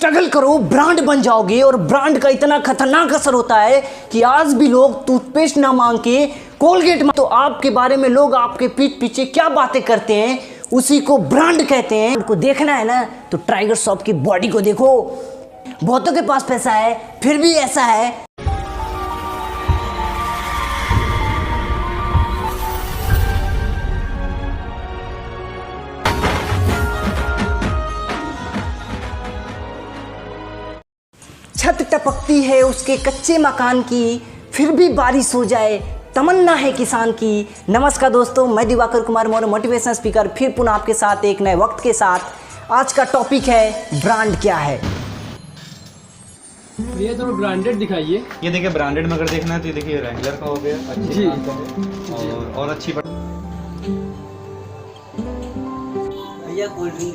Struggle करो, brand बन जाओगे। और ब्रांड का इतना खतरनाक असर होता है कि आज भी लोग टूथपेस्ट ना मांग के कोलगेट तो आपके बारे में लोग आपके पीठ पीछे क्या बातें करते हैं उसी को ब्रांड कहते हैं। उनको देखना है ना तो टाइगर श्रॉफ की बॉडी को देखो। बहुतों के पास पैसा है फिर भी ऐसा है। छत टपकती है उसके कच्चे मकान की, फिर भी बारिश हो जाए तमन्ना है किसान की। नमस्कार दोस्तों, मैं दिवाकर कुमार मौर्य, मोटिवेशनल स्पीकर, फिर पुनः आपके साथ एक नए वक्त के साथ। आज का टॉपिक है ब्रांड क्या है। ये थोड़ा ब्रांडेड दिखाइए। ये देखिए ब्रांडेड में अगर देखना है तो ये देखिए रेगुलर का हो गया, अच्छी जी। और अच्छी भैया कोल्ड ड्रिंक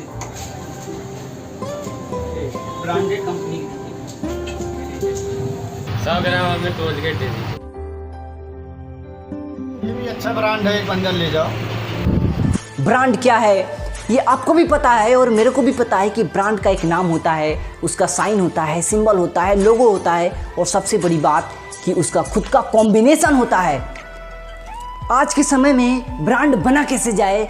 ब्रांडेड कंपनी की 100 ग्राम आपने कोलगेट दे दी। ये भी अच्छा ब्रांड है, एक बंडल ले जाओ। ब्रांड क्या है ये आपको भी पता है और मेरे को भी पता है कि ब्रांड का एक नाम होता है, उसका साइन होता है, सिंबल होता है, लोगो होता है और सबसे बड़ी बात कि उसका खुद का कॉम्बिनेशन होता है। आज के समय में ब्रांड बना कैसे जाए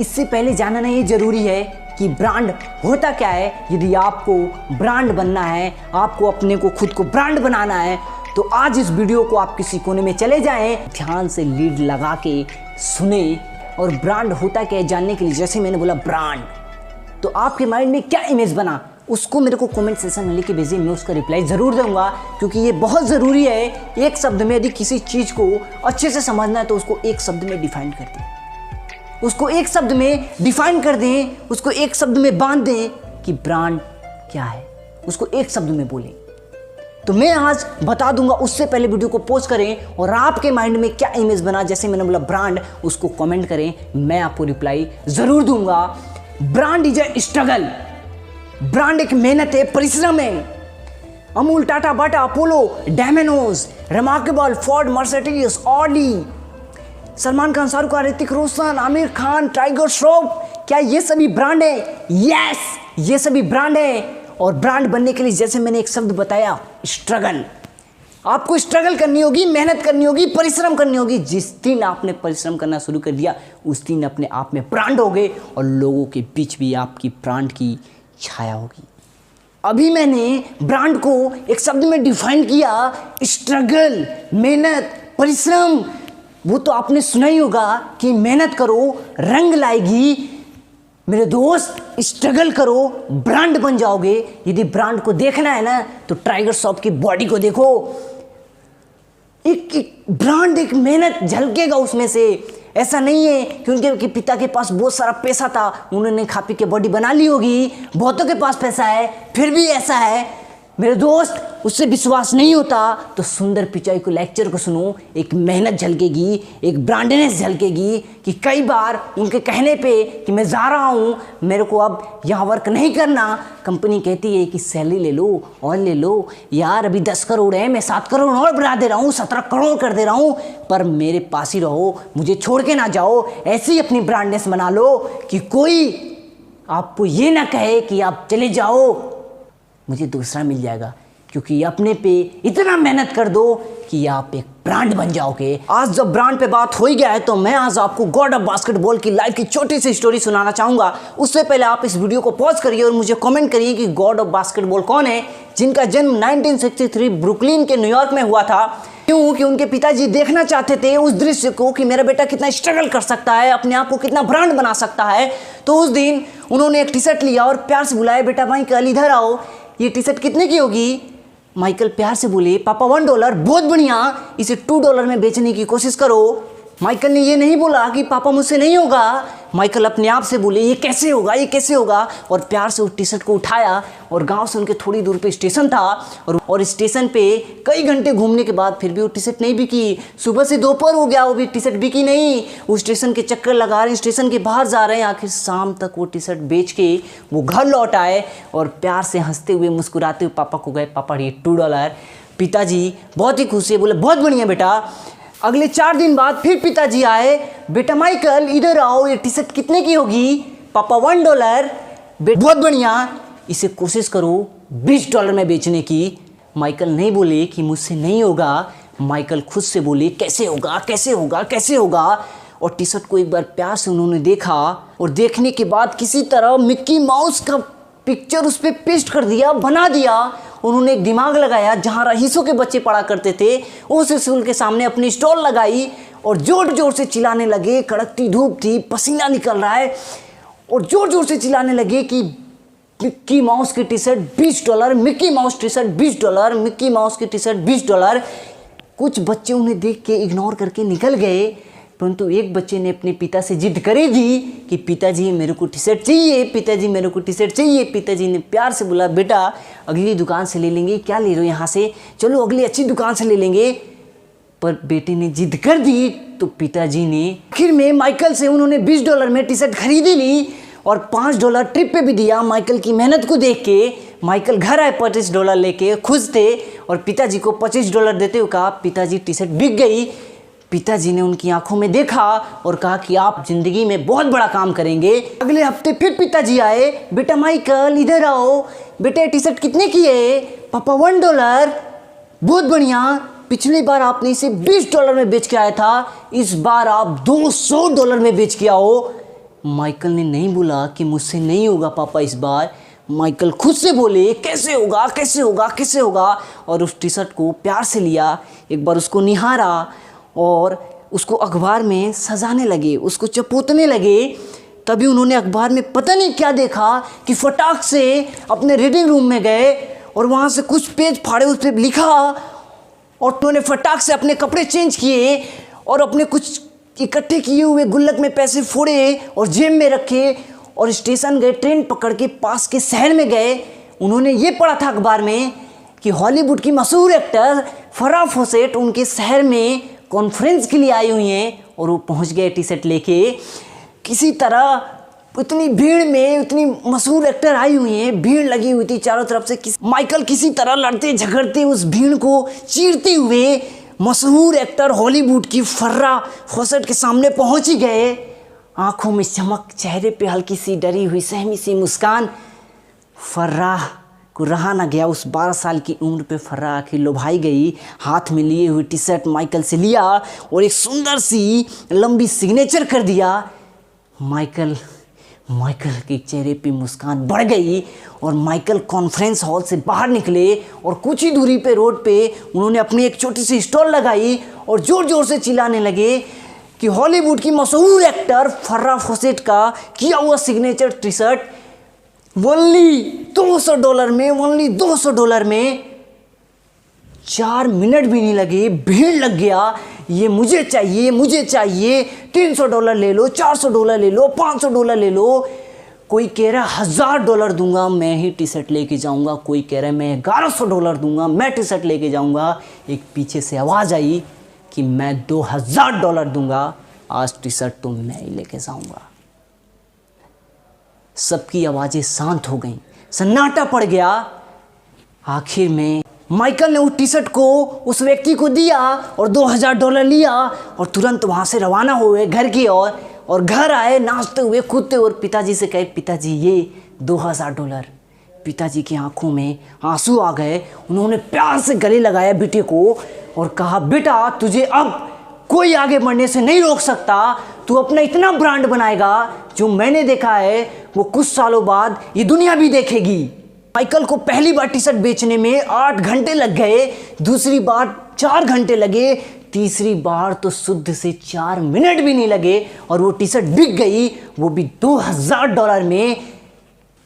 इससे पहले जानना ये जरूरी है कि ब्रांड होता क्या है। यदि आपको ब्रांड बनना है, आपको अपने को खुद को ब्रांड बनाना है तो आज इस वीडियो को आप किसी कोने में चले जाएं, ध्यान से लीड लगा के सुने। और ब्रांड होता क्या है जानने के लिए जैसे मैंने बोला ब्रांड, तो आपके माइंड में क्या इमेज बना उसको मेरे को कमेंट सेक्शन में लिख के भेजिए, मैं उसका रिप्लाई ज़रूर दूंगा क्योंकि ये बहुत ज़रूरी है। एक शब्द में यदि किसी चीज़ को अच्छे से समझना है तो उसको एक शब्द में डिफाइन कर दें, उसको एक शब्द में डिफाइन कर दें, उसको एक शब्द में बांध दें कि ब्रांड क्या है, उसको एक शब्द में बोलें। तो मैं आज बता दूंगा, उससे पहले वीडियो को पॉज करें और आपके माइंड में क्या इमेज बना जैसे मैंने बोला ब्रांड, उसको कमेंट करें, मैं आपको रिप्लाई जरूर दूंगा। Brand is a struggle, brand एक मेहनत है, परिश्रम है। Amul, Tata, Bata, Apollo, Domino's, remarkable, Ford, Mercedes, Audi, Salman Khan, Shahrukh Khan, Hrithik Roshan, Aamir Khan, Tiger Shroff, क्या ये सभी ब्रांड है? यस, ये सभी ब्रांड है। और ब्रांड बनने के लिए जैसे मैंने एक शब्द बताया स्ट्रगल, आपको स्ट्रगल करनी होगी, मेहनत करनी होगी, परिश्रम करनी होगी। जिस दिन आपने परिश्रम करना शुरू कर दिया उस दिन अपने आप में ब्रांड हो गए और लोगों के बीच भी आपकी ब्रांड की छाया होगी। अभी मैंने ब्रांड को एक शब्द में डिफाइन किया, स्ट्रगल, मेहनत, परिश्रम। वो तो आपने सुना ही होगा कि मेहनत करो रंग लाएगी। मेरे दोस्त, स्ट्रगल करो, ब्रांड बन जाओगे। यदि ब्रांड को देखना है ना तो टाइगर श्रॉफ की बॉडी को देखो। एक ब्रांड, एक मेहनत झलकेगा उसमें से। ऐसा नहीं है कि उनके पिता के पास बहुत सारा पैसा था, उन्होंने खा पी के बॉडी बना ली होगी। बहुतों के पास पैसा है फिर भी ऐसा है। मेरे दोस्त, उससे विश्वास नहीं होता तो सुंदर पिचाई को लेक्चर को सुनो। एक मेहनत झलकेगी, एक ब्रांडनेस झलकेगी कि कई बार उनके कहने पे कि मैं जा रहा हूँ, मेरे को अब यहाँ वर्क नहीं करना, कंपनी कहती है कि सैलरी ले लो और ले लो यार, अभी 10 करोड़ है, मैं 7 करोड़ और बढ़ा दे रहा हूँ, 17 करोड़ कर दे रहा हूँ, पर मेरे पास ही रहो, मुझे छोड़ के ना जाओ। ऐसे ही अपनी ब्रांडनेस बना लो कि कोई आपको ये ना कहे कि आप चले जाओ, मुझे दूसरा मिल जाएगा। क्योंकि अपने पे इतना मेहनत कर दो कि आप एक ब्रांड बन जाओगे। आज जब ब्रांड पे बात हो ही गया है तो मैं आज आपको गॉड ऑफ बास्केटबॉल की लाइफ की छोटी सी स्टोरी सुनाना चाहूँगा। उससे पहले आप इस वीडियो को पॉज करिए और मुझे कमेंट करिए कि गॉड ऑफ बास्केटबॉल कौन है, जिनका जन्म 1963 ब्रुकलिन के न्यूयॉर्क में हुआ था। क्यों कि उनके पिताजी देखना चाहते थे उस दृश्य को कि मेरा बेटा कितना स्ट्रगल कर सकता है, अपने आप को कितना ब्रांड बना सकता है। तो उस दिन उन्होंने एक टी शर्ट लिया और प्यार से बुलाया, बेटा भाई कल इधर आओ, ये टी शर्ट कितने की होगी? माइकल प्यार से बोले, पापा $1, बहुत बढ़िया, इसे $2 में बेचने की कोशिश करो। माइकल ने ये नहीं बोला कि पापा मुझसे नहीं होगा। माइकल अपने आप से बोले ये कैसे होगा, ये कैसे होगा, और प्यार से उस टी शर्ट को उठाया और गांव से उनके थोड़ी दूर पे स्टेशन था और स्टेशन पे कई घंटे घूमने के बाद फिर भी वो टी शर्ट नहीं बिकी। सुबह से दोपहर हो गया, वो भी टी शर्ट बिकी नहीं। वो स्टेशन के चक्कर लगा रहे हैं, स्टेशन के बाहर जा रहे हैं। आखिर शाम तक वो टी शर्ट बेच के वो घर लौट आए और प्यार से हंसते हुए मुस्कुराते हुए पापा को गए, पापा ये $2। पिताजी बहुत ही खुश है, बोले बहुत बढ़िया बेटा। अगले 4 दिन बाद फिर पिताजी आए, बेटा माइकल इधर आओ, ये टी शर्ट कितने की होगी? पापा $1। बहुत बढ़िया, इसे कोशिश करो $20 में बेचने की। माइकल नहीं बोले कि मुझसे नहीं होगा, माइकल खुद से बोले कैसे होगा कैसे होगा कैसे होगा। और टी शर्ट को एक बार प्यार से उन्होंने देखा और देखने के बाद किसी तरह मिक्की माउस का पिक्चर उस पर पेस्ट कर दिया, बना दिया। उन्होंने एक दिमाग लगाया, जहाँ रईसों के बच्चे पढ़ा करते थे उस स्कूल के सामने अपनी स्टॉल लगाई और ज़ोर ज़ोर से चिल्लाने लगे। कड़कती धूप थी, पसीना निकल रहा है और ज़ोर ज़ोर से चिल्लाने लगे कि मिक्की माउस की T shirt $20, Mickey mouse T shirt $20, Mickey mouse की टी शर्ट $20। कुछ बच्चे उन्हें देख के इग्नोर करके निकल गए, परंतु एक बच्चे ने अपने पिता से जिद करी दी कि पिताजी मेरे को टी शर्ट चाहिए, पिताजी मेरे को टी शर्ट चाहिए। पिताजी ने प्यार से बोला बेटा अगली दुकान से ले लेंगे, क्या ले रहे हो यहाँ से, चलो अगली अच्छी दुकान से ले लेंगे। पर बेटे ने जिद कर दी तो पिताजी ने आखिर में माइकल से उन्होंने $20 में टी शर्ट खरीदी ली और $5 ट्रिप पे भी दिया। माइकल की मेहनत को देख के माइकल घर आए $25 लेके, खुश थे और पिताजी को $25 देते हुए कहा पिताजी टी शर्ट बिक गई। पिताजी ने उनकी आंखों में देखा और कहा कि आप जिंदगी में बहुत बड़ा काम करेंगे। अगले हफ्ते फिर पिताजी आए, बेटा माइकल इधर आओ, बेटा टी शर्ट कितने की है? पापा $1। बहुत बढ़िया, पिछली बार आपने इसे $20 में बेच के आया था, इस बार आप $200 में बेच के आओ। माइकल ने नहीं बोला कि मुझसे नहीं होगा पापा इस बार। माइकल खुद से बोले कैसे होगा कैसे होगा कैसे होगा और उस टी शर्ट को प्यार से लिया, एक बार उसको निहारा और उसको अखबार में सजाने लगे, उसको चपोतने लगे। तभी उन्होंने अखबार में पता नहीं क्या देखा कि फटाक से अपने रीडिंग रूम में गए और वहाँ से कुछ पेज फाड़े, उस पर लिखा और उन्होंने फटाक से अपने कपड़े चेंज किए और अपने कुछ इकट्ठे किए हुए गुल्लक में पैसे फोड़े और जेब में रखे और स्टेशन गए, ट्रेन पकड़ के पास के शहर में गए। उन्होंने ये पढ़ा था अखबार में कि हॉलीवुड की मशहूर एक्टर फराह फॉसेट उनके शहर में कॉन्फ्रेंस के लिए आई हुई हैं और वो पहुंच गए टी शर्ट लेके। किसी तरह उतनी भीड़ में उतनी मशहूर एक्टर आई हुई हैं, भीड़ लगी हुई थी चारों तरफ से। माइकल किसी तरह लड़ते झगड़ते उस भीड़ को चीरते हुए मशहूर एक्टर हॉलीवुड की फराह फॉसेट के सामने पहुंच ही गए। आंखों में चमक, चेहरे पे हल्की सी डरी हुई सहमी सी मुस्कान। फराह को रहा ना गया, उस 12 साल की उम्र पे फराह आखिर लुभाई गई। हाथ में लिए हुए टी शर्ट माइकल से लिया और एक सुंदर सी लंबी सिग्नेचर कर दिया। माइकल के चेहरे पे मुस्कान बढ़ गई और माइकल कॉन्फ्रेंस हॉल से बाहर निकले और कुछ ही दूरी पे रोड पे उन्होंने अपनी एक छोटी सी स्टॉल लगाई और ज़ोर ज़ोर से चिल्लाने लगे कि हॉलीवुड की मशहूर एक्टर फराह फॉसेट का किया हुआ सिग्नेचर टी शर्ट ओनली $200 में, ओनली $200 में। 4 मिनट भी नहीं लगे, भीड़ लग गया, ये मुझे चाहिए मुझे चाहिए, $300 ले लो, $400 ले लो, $500 ले लो। कोई कह रहा है $1000 दूंगा मैं ही टी शर्ट लेके जाऊंगा, कोई कह रहा है मैं $1100 दूंगा मैं टी शर्ट लेके जाऊंगा। एक पीछे से आवाज़ आई कि मैं $2000 दूंगा, आज टी शर्ट तो मैं ही लेके जाऊंगा। सबकी आवाज़ें शांत हो गईं, सन्नाटा पड़ गया। आखिर में माइकल ने उस टी शर्ट को उस व्यक्ति को दिया और $2000 लिया और तुरंत वहाँ से रवाना हुए घर की ओर और घर आए नाचते हुए कूदते और पिताजी से कहे पिताजी ये $2000। पिताजी की आंखों में आंसू आ गए। उन्होंने प्यार से गले लगाया बेटे को और कहा बेटा तुझे अब कोई आगे बढ़ने से नहीं रोक सकता, तू अपना इतना ब्रांड बनाएगा जो मैंने देखा है वो कुछ सालों बाद ये दुनिया भी देखेगी। माइकल को पहली बार टी शर्ट बेचने में 8 घंटे लग गए, दूसरी बार 4 घंटे लगे, तीसरी बार तो शुद्ध से 4 मिनट भी नहीं लगे और वो टी शर्ट बिक गई, वो भी $2000 में।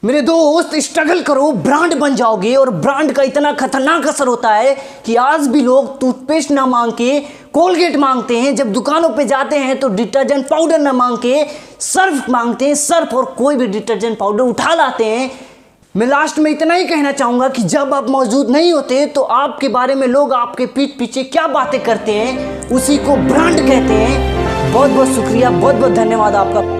मेरे दोस्त स्ट्रगल करो, ब्रांड बन जाओगे। और ब्रांड का इतना खतरनाक असर होता है कि आज भी लोग टूथपेस्ट ना मांग के कोलगेट मांगते हैं, जब दुकानों पे जाते हैं तो डिटर्जेंट पाउडर ना मांग के सर्फ मांगते हैं, सर्फ और कोई भी डिटर्जेंट पाउडर उठा लाते हैं। मैं लास्ट में इतना ही कहना चाहूँगा कि जब आप मौजूद नहीं होते तो आपके बारे में लोग आपके पीठ पीछे क्या बातें करते हैं उसी को ब्रांड कहते हैं। बहुत बहुत शुक्रिया, बहुत बहुत धन्यवाद आपका।